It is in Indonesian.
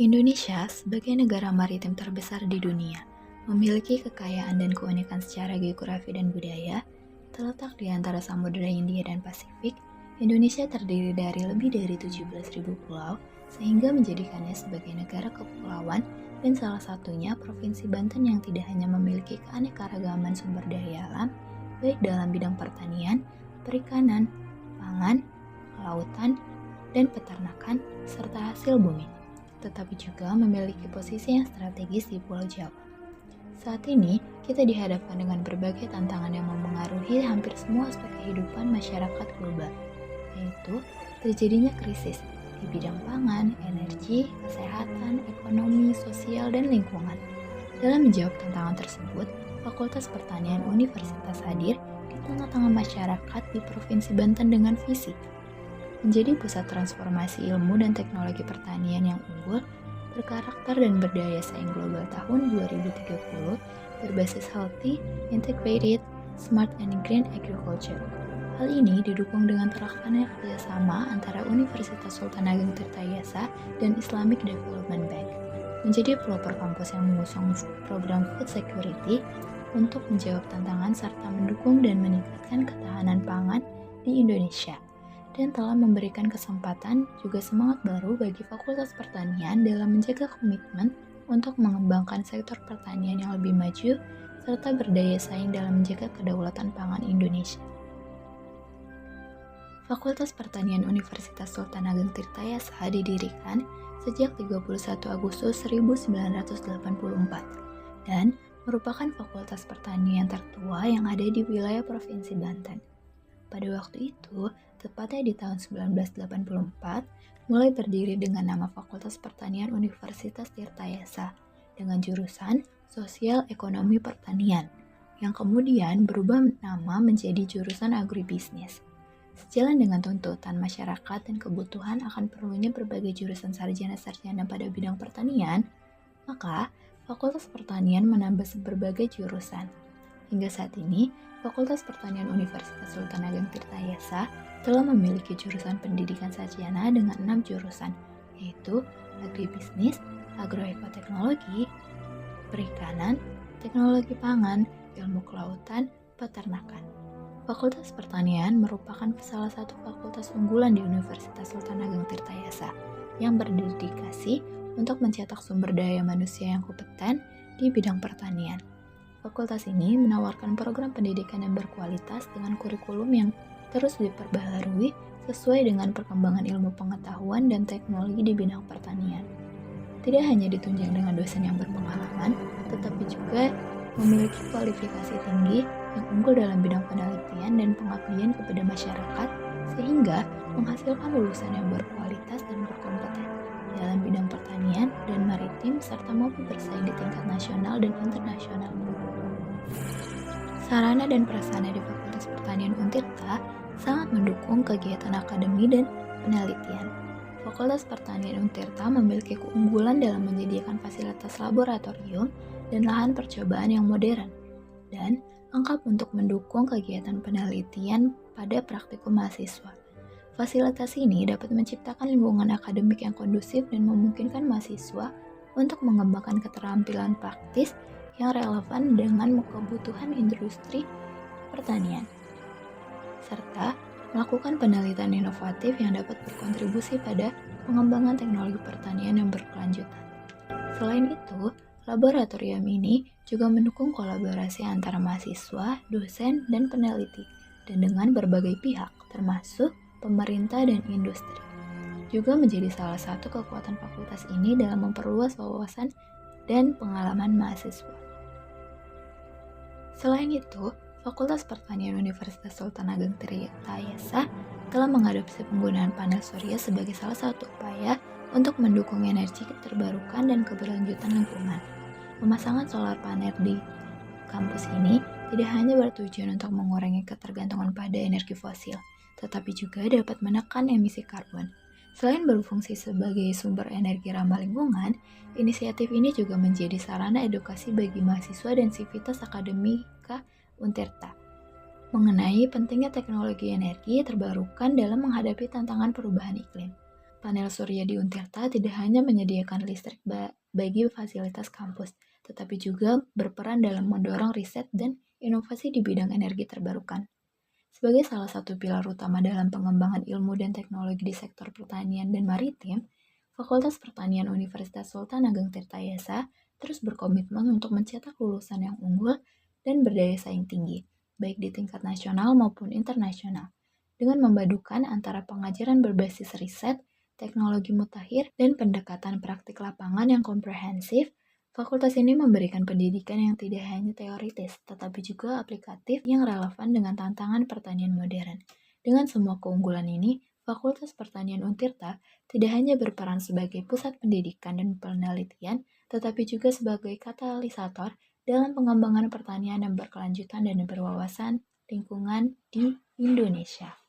Indonesia, sebagai negara maritim terbesar di dunia, memiliki kekayaan dan keunikan secara geografi dan budaya. Terletak di antara Samudra Hindia dan Pasifik, Indonesia terdiri dari lebih dari 17.000 pulau, sehingga menjadikannya sebagai negara kepulauan dan salah satunya Provinsi Banten yang tidak hanya memiliki keanekaragaman sumber daya alam, baik dalam bidang pertanian, perikanan, pangan, kelautan, dan peternakan, serta hasil bumi, tetapi juga memiliki posisi yang strategis di Pulau Jawa. Saat ini, kita dihadapkan dengan berbagai tantangan yang mempengaruhi hampir semua aspek kehidupan masyarakat global, yaitu terjadinya krisis di bidang pangan, energi, kesehatan, ekonomi, sosial, dan lingkungan. Dalam menjawab tantangan tersebut, Fakultas Pertanian Universitas hadir di tengah-tengah masyarakat di Provinsi Banten dengan visi menjadi pusat transformasi ilmu dan teknologi pertanian yang unggul, berkarakter dan berdaya saing global tahun 2030 berbasis healthy, integrated, smart and green agriculture. Hal ini didukung dengan terlaksananya kerjasama antara Universitas Sultan Ageng Tirtayasa dan Islamic Development Bank, menjadi pelopor kampus yang mengusung program food security untuk menjawab tantangan serta mendukung dan meningkatkan ketahanan pangan di Indonesia, dan telah memberikan kesempatan juga semangat baru bagi Fakultas Pertanian dalam menjaga komitmen untuk mengembangkan sektor pertanian yang lebih maju serta berdaya saing dalam menjaga kedaulatan pangan Indonesia. Fakultas Pertanian Universitas Sultan Ageng Tirtayasa didirikan sejak 31 Agustus 1984 dan merupakan fakultas pertanian tertua yang ada di wilayah Provinsi Banten. Pada waktu itu, tepatnya di tahun 1984, mulai berdiri dengan nama Fakultas Pertanian Universitas Tirtayasa dengan jurusan Sosial Ekonomi Pertanian, yang kemudian berubah nama menjadi jurusan Agribisnis. Sejalan dengan tuntutan masyarakat dan kebutuhan akan perlunya berbagai jurusan sarjana-sarjana pada bidang pertanian, maka Fakultas Pertanian menambah berbagai jurusan. Hingga saat ini, Fakultas Pertanian Universitas Sultan Ageng Tirtayasa telah memiliki jurusan pendidikan sarjana dengan 6 jurusan, yaitu Agribisnis, Agroekoteknologi, Perikanan, Teknologi Pangan, Ilmu Kelautan, Peternakan. Fakultas Pertanian merupakan salah satu fakultas unggulan di Universitas Sultan Ageng Tirtayasa yang berdedikasi untuk mencetak sumber daya manusia yang kompeten di bidang pertanian. Fakultas ini menawarkan program pendidikan yang berkualitas dengan kurikulum yang terus diperbaharui sesuai dengan perkembangan ilmu pengetahuan dan teknologi di bidang pertanian. Tidak hanya ditunjang dengan dosen yang berpengalaman, tetapi juga memiliki kualifikasi tinggi yang unggul dalam bidang penelitian dan pengabdian kepada masyarakat, sehingga menghasilkan lulusan yang berkualitas dan berkompeten dalam bidang pertanian dan maritim serta mampu bersaing di tingkat nasional dan internasional. Sarana dan prasarana di Fakultas Pertanian Untirta sangat mendukung kegiatan akademi dan penelitian. Fakultas Pertanian Untirta memiliki keunggulan dalam menyediakan fasilitas laboratorium dan lahan percobaan yang modern, dan lengkap untuk mendukung kegiatan penelitian pada praktikum mahasiswa. Fasilitas ini dapat menciptakan lingkungan akademik yang kondusif dan memungkinkan mahasiswa untuk mengembangkan keterampilan praktis yang relevan dengan kebutuhan industri pertanian, serta melakukan penelitian inovatif yang dapat berkontribusi pada pengembangan teknologi pertanian yang berkelanjutan. Selain itu, laboratorium ini juga mendukung kolaborasi antara mahasiswa, dosen, dan peneliti, dan dengan berbagai pihak, termasuk pemerintah dan industri. Juga menjadi salah satu kekuatan fakultas ini dalam memperluas wawasan dan pengalaman mahasiswa. Selain itu, Fakultas Pertanian Universitas Sultan Ageng Tirtayasa telah mengadopsi penggunaan panel surya sebagai salah satu upaya untuk mendukung energi terbarukan dan keberlanjutan lingkungan. Pemasangan solar panel di kampus ini tidak hanya bertujuan untuk mengurangi ketergantungan pada energi fosil, tetapi juga dapat menekan emisi karbon. Selain berfungsi sebagai sumber energi ramah lingkungan, inisiatif ini juga menjadi sarana edukasi bagi mahasiswa dan sivitas akademika Untirta mengenai pentingnya teknologi energi terbarukan dalam menghadapi tantangan perubahan iklim. panel surya di Untirta tidak hanya menyediakan listrik bagi fasilitas kampus, tetapi juga berperan dalam mendorong riset dan inovasi di bidang energi terbarukan. Sebagai salah satu pilar utama dalam pengembangan ilmu dan teknologi di sektor pertanian dan maritim, Fakultas Pertanian Universitas Sultan Ageng Tirtayasa terus berkomitmen untuk mencetak lulusan yang unggul dan berdaya saing tinggi, baik di tingkat nasional maupun internasional, dengan memadukan antara pengajaran berbasis riset, teknologi mutakhir, dan pendekatan praktik lapangan yang komprehensif. Fakultas ini memberikan pendidikan yang tidak hanya teoritis, tetapi juga aplikatif yang relevan dengan tantangan pertanian modern. Dengan semua keunggulan ini, Fakultas Pertanian Untirta tidak hanya berperan sebagai pusat pendidikan dan penelitian, tetapi juga sebagai katalisator dalam pengembangan pertanian yang berkelanjutan dan berwawasan lingkungan di Indonesia.